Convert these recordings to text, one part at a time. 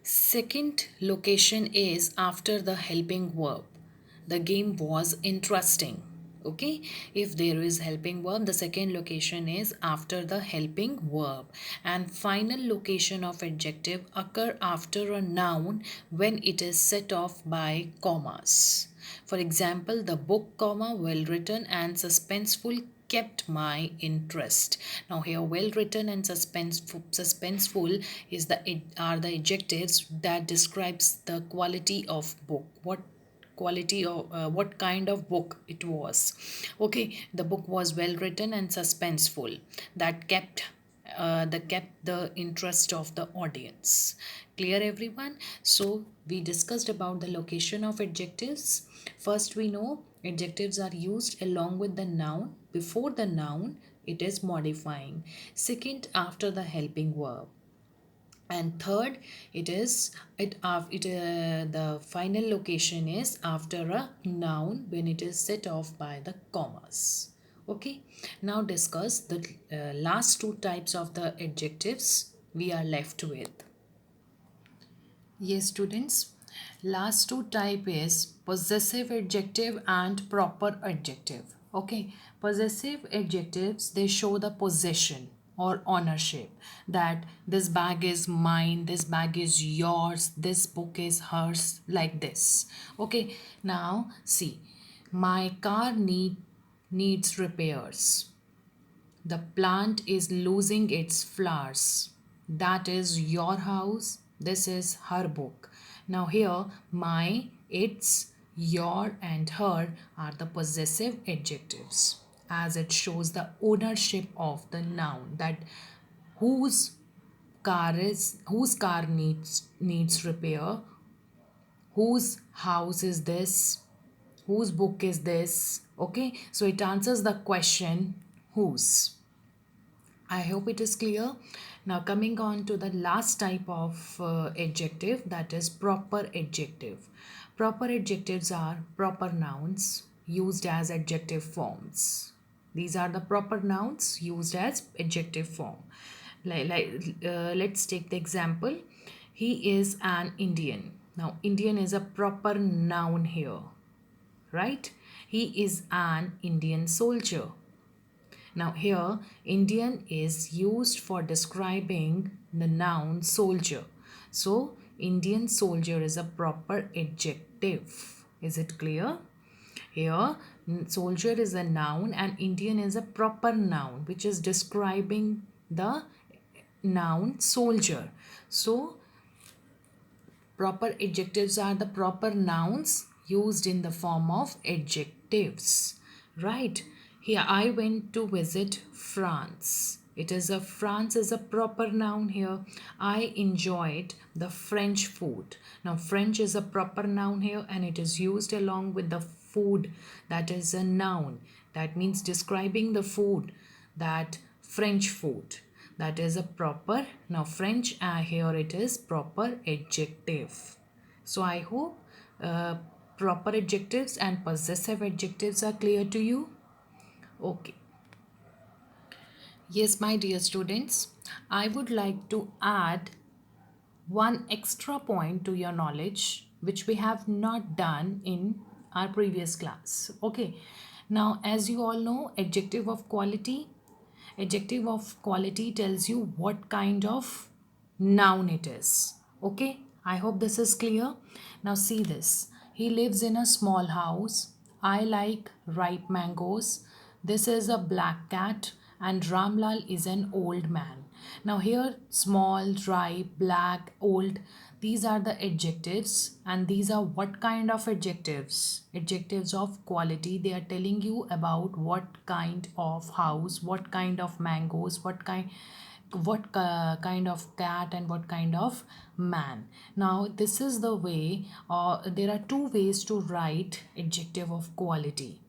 Second location is after the helping verb. The game was interesting. Okay, if there is helping verb, the second location is after the helping verb. And final location of adjective occur after a noun when it is set off by commas. For example, the book, comma, well written and suspenseful kept my interest. Now here well written and suspenseful is the are the adjectives that describes the quality of book. What kind of book it was. Okay, the book was well written and suspenseful. That kept the interest of the audience. Clear, everyone? So we discussed about the location of adjectives. First, we know adjectives are used along with the noun. Before the noun, it is modifying. Second, after the helping verb. And third, the final location is after a noun when it is set off by the commas. Okay, now discuss the last two types of the adjectives we are left with. Yes, students. Last two type is possessive adjective and proper adjective. Okay, possessive adjectives, they show the possession or ownership, that this bag is mine, this bag is yours, this book is hers, like this. Okay, now see, my car needs repairs. The plant is losing its flowers. That is your house. This is her book. Now, here, my, its, your, and her are the possessive adjectives, as it shows the ownership of the noun, that whose whose car needs repair, whose house is this, whose book is this. Okay, so it answers the question whose. I hope it is clear. Now, coming on to the last type of adjective, that is proper adjective. Proper adjectives are proper nouns used as adjective forms. These are the proper nouns used as adjective form. Let's take the example. He is an Indian. Now, Indian is a proper noun here, right? He is an Indian soldier. Now here, Indian is used for describing the noun soldier. So, Indian soldier is a proper adjective. Is it clear? Here, soldier is a noun and Indian is a proper noun which is describing the noun soldier. So, proper adjectives are the proper nouns used in the form of adjectives. Right? Here I went to visit France. France is a proper noun here. I enjoyed the French food. Now French is a proper noun here and it is used along with the food, that is a noun. That means describing the food, that French food, that is a proper. Now French, here it is proper adjective. So I hope proper adjectives and possessive adjectives are clear to you. Okay. Yes, my dear students, I would like to add one extra point to your knowledge which we have not done in our previous class. Okay, now as you all know, adjective of quality tells you what kind of noun it is. Okay, I hope this is clear. Now see this, he lives in a small house. I like ripe mangoes. This is a black cat and Ramlal is an old man. Now here, small, ripe, black, old, these are the adjectives, and these are what kind of adjectives? Adjectives of quality. They are telling you about what kind of house, what kind of mangoes, kind of cat and what kind of man. Now this is the way, there are two ways to write adjective of quality.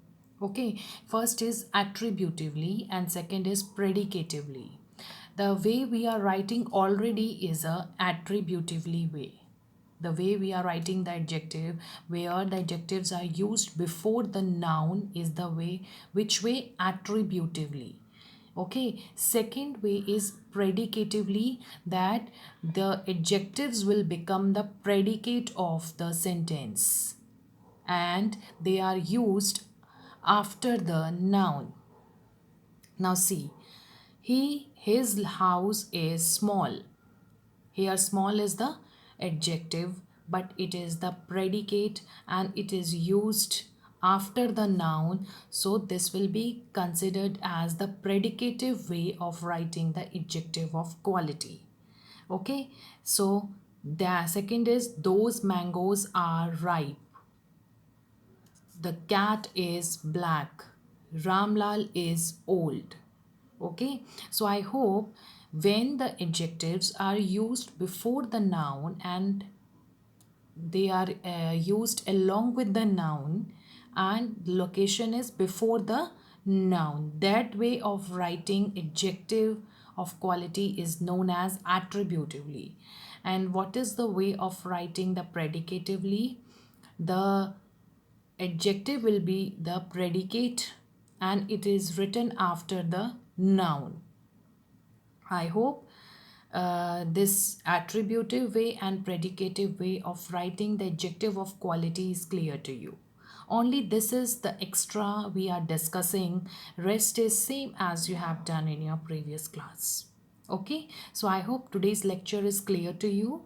Okay, first is attributively and second is predicatively. The way we are writing already is a attributively way. The way we are writing the adjective, where the adjectives are used before the noun, is the way, which way? Attributively. Okay, second way is predicatively, that the adjectives will become the predicate of the sentence and they are used after the noun. Now see, his house is small. Here small is the adjective, but it is the predicate and it is used after the noun. So this will be considered as the predicative way of writing the adjective of quality. Okay, so the second is those mangoes are ripe. The cat is black. Ramlal is old. Okay, so I hope when the adjectives are used before the noun and they are used along with the noun and location is before the noun, that way of writing adjective of quality is known as attributively. And what is the way of writing the predicatively? The adjective will be the predicate and it is written after the noun. I hope this attributive way and predicative way of writing the adjective of quality is clear to you. Only this is the extra we are discussing. Rest is same as you have done in your previous class. Okay, so I hope today's lecture is clear to you.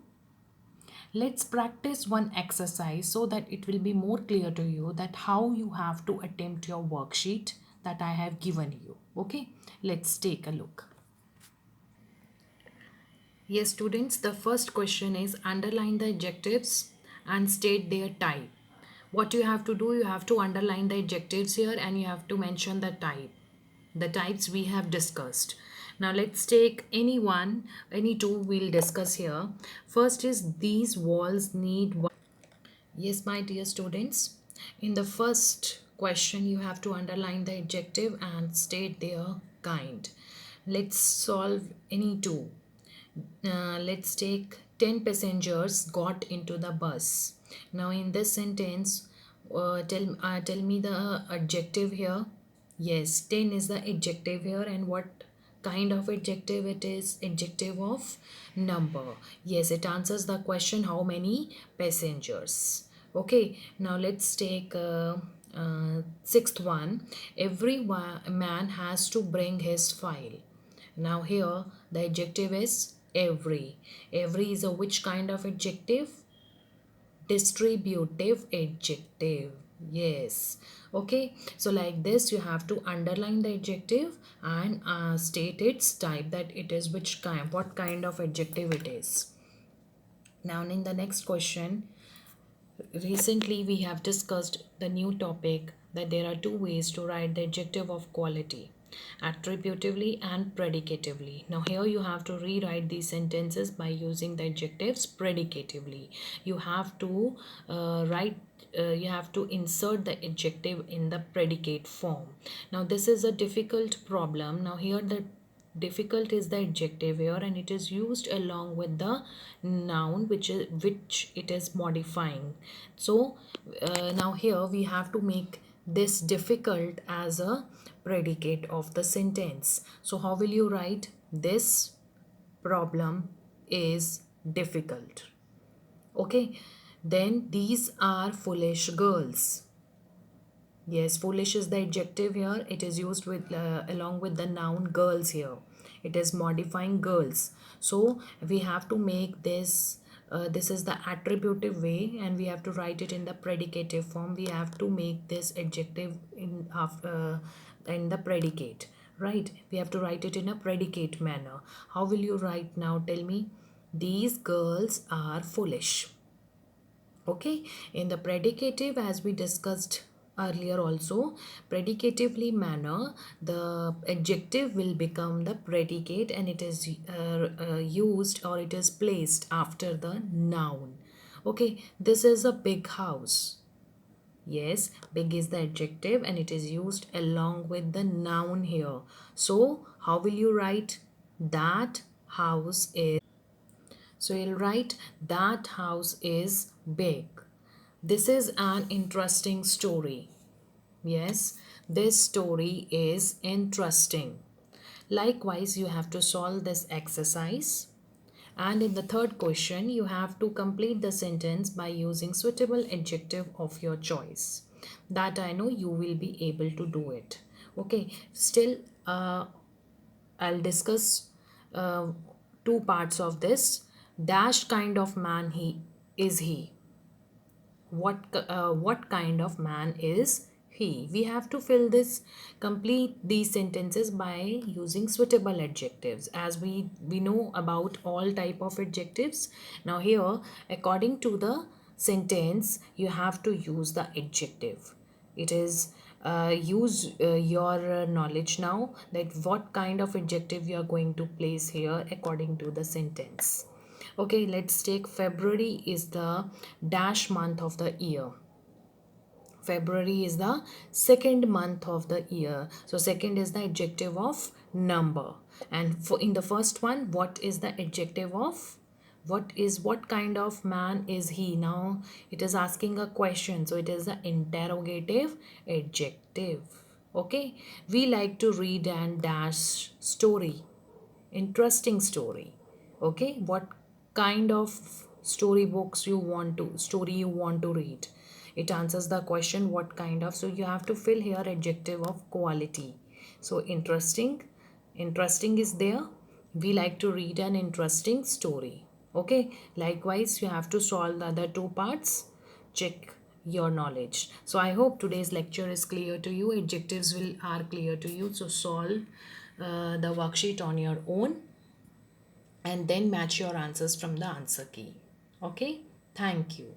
Let's practice one exercise so that it will be more clear to you that how you have to attempt your worksheet that I have given you. Okay, let's take a look. Yes, students, the first question is underline the adjectives and state their type. What you have to do, you have to underline the adjectives here and you have to mention the type. The types we have discussed. Now let's take any one, any two we'll discuss here. First is these walls need. Yes, my dear students, in the first question, you have to underline the adjective and state their kind. Let's solve any two. Let's take 10 passengers got into the bus. Now, in this sentence, tell me the adjective here. Yes, 10 is the adjective here, and what kind of adjective it is? Adjective of number. Yes, it answers the question how many passengers. Okay, now let's take sixth one. Every man has to bring his file. Now here the adjective is every. Every is a which kind of adjective? Distributive adjective. Yes. Okay, so like this you have to underline the adjective and state its type, that it is which kind, what kind of adjective it is. Now in the next question, recently we have discussed the new topic that there are two ways to write the adjective of quality, attributively and predicatively. Now here you have to rewrite these sentences by using the adjectives predicatively. You have to you have to insert the adjective in the predicate form. Now this is a difficult problem. Now here the difficult is the adjective here and it is used along with the noun which it is modifying. So now here we have to make this difficult as a predicate of the sentence. So how will you write? This problem is difficult. Okay, then these are foolish girls. Yes, foolish is the adjective here. It is used with along with the noun girls here. It is modifying girls. So we have to make this. This is the attributive way, and we have to write it in the predicative form. We have to make this adjective in the predicate. Right? We have to write it in a predicate manner. How will you write now? Tell me. These girls are foolish. Okay, in the predicative, as we discussed earlier also, predicatively manner, the adjective will become the predicate and it is used or it is placed after the noun. Okay, this is a big house. Yes, big is the adjective and it is used along with the noun here. So how will you write? That house is. So you'll write that house is big. This is an interesting story. Yes, this story is interesting. Likewise, you have to solve this exercise. And in the third question, you have to complete the sentence by using suitable adjective of your choice. That I know you will be able to do it. Okay, still, I'll discuss uh, two parts of this. Dash kind of man he is he. What kind of man is he? We have to fill this, complete these sentences by using suitable adjectives, as we know about all type of adjectives. Now here, according to the sentence, you have to use the adjective. It is use your knowledge now, that what kind of adjective you are going to place here according to the sentence. Okay, let's take February is the dash month of the year. February is the second month of the year. So second is the adjective of number. And for in the first one, what is the adjective of? What kind of man is he? Now it is asking a question. So it is the interrogative adjective. Okay. We like to read and dash story. Interesting story. Okay, what kind of story you want to read? It answers the question what kind of. So you have to fill here adjective of quality. So interesting is there. We like to read an interesting story. Okay, likewise you have to solve the other two parts. Check your knowledge. So I hope today's lecture is clear to you, adjectives will are clear to you. So solve the worksheet on your own and then match your answers from the answer key. Okay, thank you.